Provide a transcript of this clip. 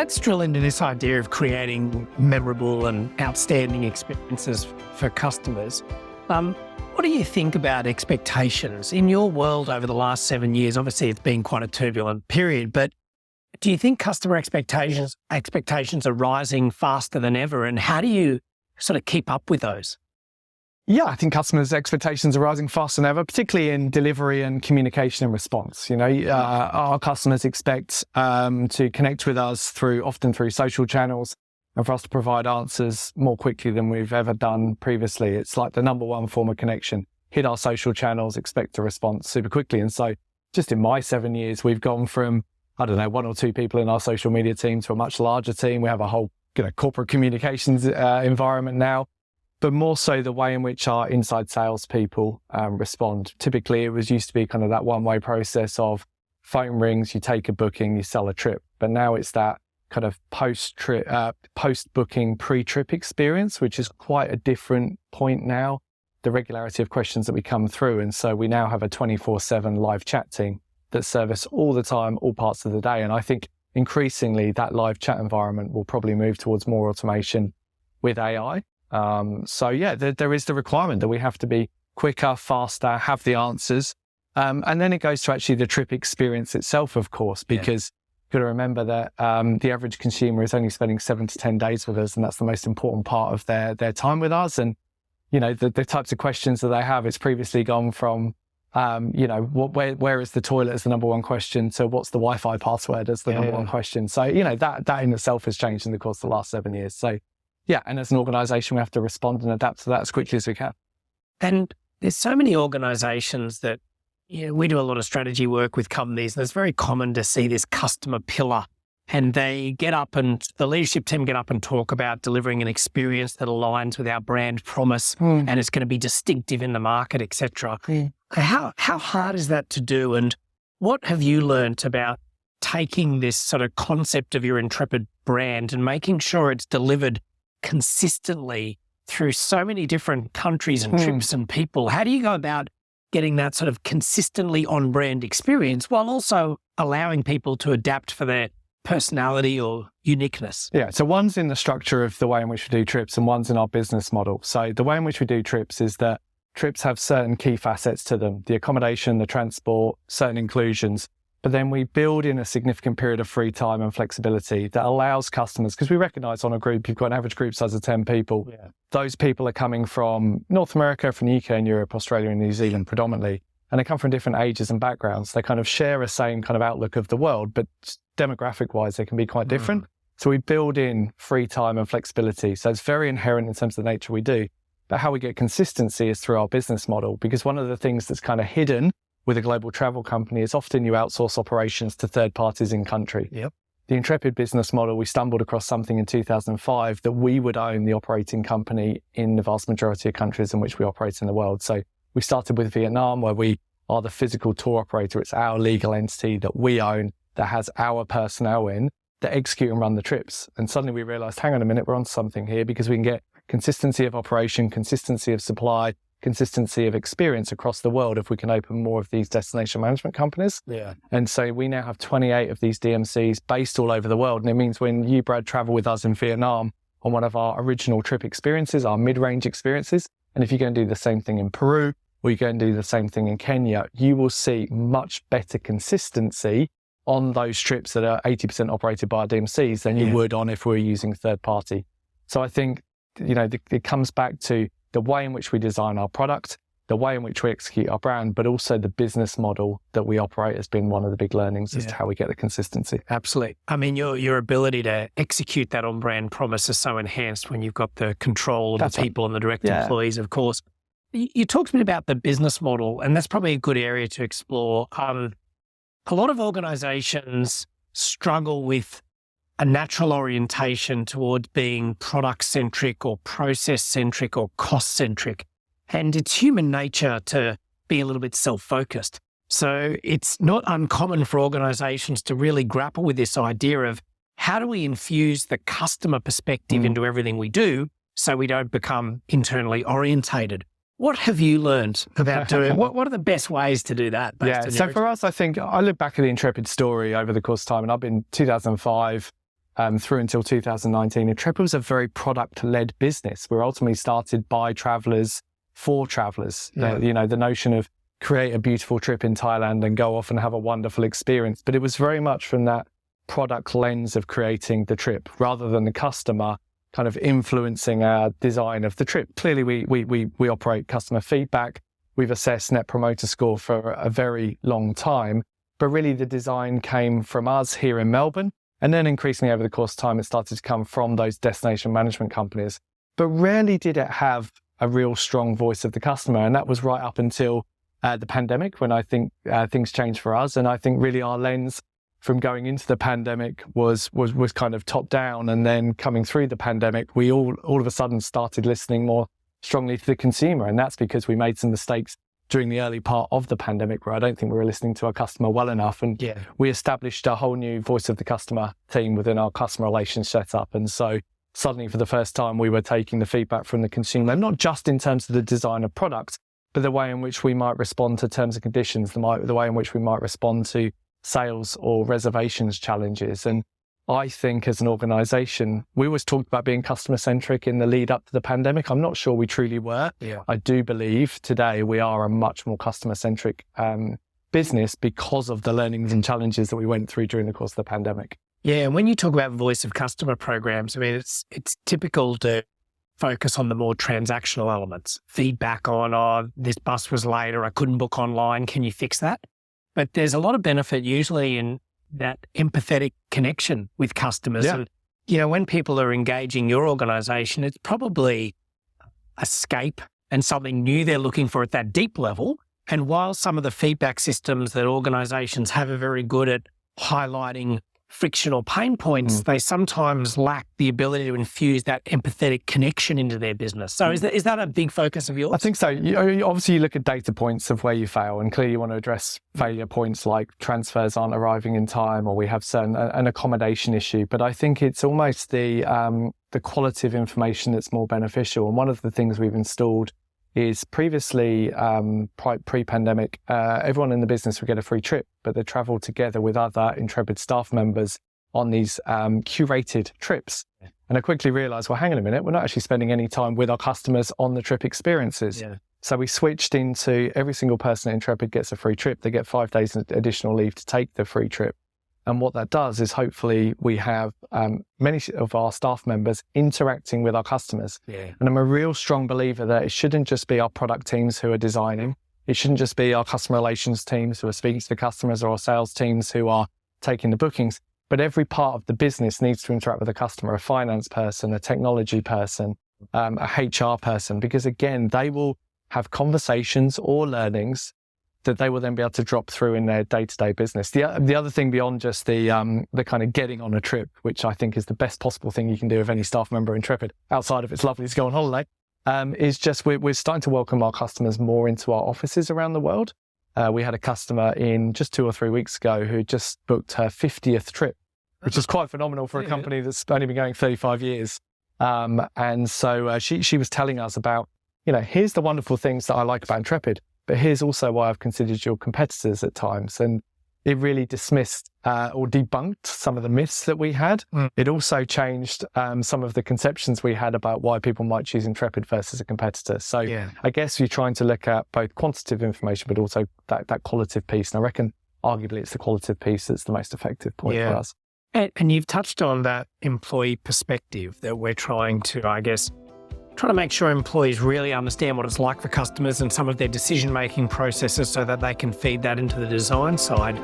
Let's drill into this idea of creating memorable and outstanding experiences for customers. What do you think about expectations? In your world over the last 7 years, obviously it's been quite a turbulent period, but do you think customer expectations are rising faster than ever? And how do you sort of keep up with those? Yeah, I think customers' expectations are rising faster than ever, particularly in delivery and communication and response. Our customers expect to connect with us often through social channels, and for us to provide answers more quickly than we've ever done previously. It's like the number one form of connection. Hit our social channels, expect a response super quickly. And so just in my 7 years, we've gone from, 1 or 2 people in our social media team to a much larger team. We have a whole corporate communications environment now. But more so the way in which our inside salespeople respond. Typically, it used to be kind of that one-way process of phone rings, you take a booking, you sell a trip. But now it's that kind of post-booking, pre-trip experience, which is quite a different point now. The regularity of questions that we come through. And so we now have a 24/7 live chat team that service all the time, all parts of the day. And I think increasingly that live chat environment will probably move towards more automation with AI. There is the requirement that we have to be quicker, faster, have the answers. And then it goes to actually the trip experience itself, of course, because you've got to remember that the average consumer is only spending 7 to 10 days with us, and that's the most important part of their time with us. And, the types of questions that they have, it's previously gone from, where is the toilet as the number one question to what's the Wi-Fi password as the number one question. So, that in itself has changed in the course of the last 7 years. So, yeah, and as an organisation, we have to respond and adapt to that as quickly as we can. And there's so many organisations that, we do a lot of strategy work with companies, and it's very common to see this customer pillar, and the leadership team get up and talk about delivering an experience that aligns with our brand promise and it's going to be distinctive in the market, etc. How hard is that to do? And what have you learnt about taking this sort of concept of your Intrepid brand and making sure it's delivered consistently through so many different countries and trips and people? How do you go about getting that sort of consistently on-brand experience while also allowing people to adapt for their personality or uniqueness? Yeah, so one's in the structure of the way in which we do trips and one's in our business model. So the way in which we do trips is that trips have certain key facets to them: the accommodation, the transport, certain inclusions. But then we build in a significant period of free time and flexibility that allows customers, because we recognize on a group, you've got an average group size of 10 people. Yeah. Those people are coming from North America, from the UK and Europe, Australia and New Zealand predominantly. And they come from different ages and backgrounds. They kind of share a same kind of outlook of the world, but demographic wise, they can be quite different. So we build in free time and flexibility. So it's very inherent in terms of the nature we do. But how we get consistency is through our business model, because one of the things that's kind of hidden with a global travel company is often you outsource operations to third parties in country. Yep. The Intrepid business model, we stumbled across something in 2005 that we would own the operating company in the vast majority of countries in which we operate in the world. So we started with Vietnam, where we are the physical tour operator. It's our legal entity that we own, that has our personnel in, that execute and run the trips. And suddenly we realized, hang on a minute, we're on something here, because we can get consistency of operation, consistency of supply, consistency of experience across the world if we can open more of these destination management companies. Yeah. And so we now have 28 of these DMCs based all over the world. And it means when you, Brad, travel with us in Vietnam on one of our original trip experiences, our mid-range experiences, and if you go and do the same thing in Peru, or you go and do the same thing in Kenya, you will see much better consistency on those trips that are 80% operated by our DMCs than you would on if we were using third party. So I think, it comes back to the way in which we design our product, the way in which we execute our brand, but also the business model that we operate has been one of the big learnings as to how we get the consistency. Absolutely. I mean, your ability to execute that on-brand promise is so enhanced when you've got the control of the people and the direct employees, of course. You talked to me about the business model, and that's probably a good area to explore. A lot of organizations struggle with a natural orientation towards being product-centric or process-centric or cost-centric. And it's human nature to be a little bit self-focused. So it's not uncommon for organizations to really grapple with this idea of how do we infuse the customer perspective into everything we do so we don't become internally orientated. What have you learned about doing? What are the best ways to do that? So for us, I think I look back at the Intrepid story over the course of time, and I've been 2005, through until 2019, Intrepid was a very product-led business. We were ultimately started by travellers for travellers. Yeah. The notion of create a beautiful trip in Thailand and go off and have a wonderful experience. But it was very much from that product lens of creating the trip rather than the customer kind of influencing our design of the trip. Clearly, we operate customer feedback. We've assessed Net Promoter Score for a very long time. But really, the design came from us here in Melbourne. And then increasingly over the course of time, it started to come from those destination management companies. But rarely did it have a real strong voice of the customer. And that was right up until the pandemic, when I think things changed for us. And I think really our lens from going into the pandemic was kind of top down. And then coming through the pandemic, we all of a sudden started listening more strongly to the consumer. And that's because we made some mistakes during the early part of the pandemic where I don't think we were listening to our customer well enough. And we established a whole new voice of the customer team within our customer relations setup. And so suddenly for the first time, we were taking the feedback from the consumer, not just in terms of the design of products, but the way in which we might respond to terms and conditions, the way in which we might respond to sales or reservations challenges. And I think as an organization, we always talked about being customer centric in the lead up to the pandemic. I'm not sure we truly were. Yeah. I do believe today we are a much more customer centric business because of the learnings and challenges that we went through during the course of the pandemic. Yeah. And when you talk about voice of customer programs, I mean, it's typical to focus on the more transactional elements, feedback on, this bus was late or I couldn't book online. Can you fix that? But there's a lot of benefit usually in that empathetic connection with customers. Yeah. And, when people are engaging your organization, it's probably escape and something new they're looking for at that deep level. And while some of the feedback systems that organizations have are very good at highlighting friction or pain points, they sometimes lack the ability to infuse that empathetic connection into their business. So is that a big focus of yours? I think so. Obviously, you look at data points of where you fail, and clearly you want to address failure points like transfers aren't arriving in time, or we have an accommodation issue. But I think it's almost the quality of information that's more beneficial. And one of the things we've installed is previously, pre-pandemic, everyone in the business would get a free trip, but they travel together with other Intrepid staff members on these curated trips. And I quickly realized, well, hang on a minute, we're not actually spending any time with our customers on the trip experiences. Yeah. So we switched into every single person at Intrepid gets a free trip. They get 5 days additional leave to take the free trip. And what that does is hopefully we have many of our staff members interacting with our customers. Yeah. And I'm a real strong believer that it shouldn't just be our product teams who are designing. It shouldn't just be our customer relations teams who are speaking to the customers or our sales teams who are taking the bookings. But every part of the business needs to interact with the customer, a finance person, a technology person, a HR person, because again, they will have conversations or learnings that they will then be able to drop through in their day-to-day business. The other thing beyond just the kind of getting on a trip, which I think is the best possible thing you can do with any staff member Intrepid, outside of it's lovely to go on holiday, is just we're starting to welcome our customers more into our offices around the world. We had a customer in just 2 or 3 weeks ago who just booked her 50th trip, which is quite phenomenal for a company that's only been going 35 years. And so she was telling us about, here's the wonderful things that I like about Intrepid, but here's also why I've considered your competitors at times. And it really dismissed or debunked some of the myths that we had. It also changed some of the conceptions we had about why people might choose Intrepid versus a competitor. So I guess you're trying to look at both quantitative information, but also that qualitative piece. And I reckon arguably it's the qualitative piece that's the most effective point for us. And you've touched on that employee perspective that we're trying to make sure employees really understand what it's like for customers and some of their decision-making processes so that they can feed that into the design side.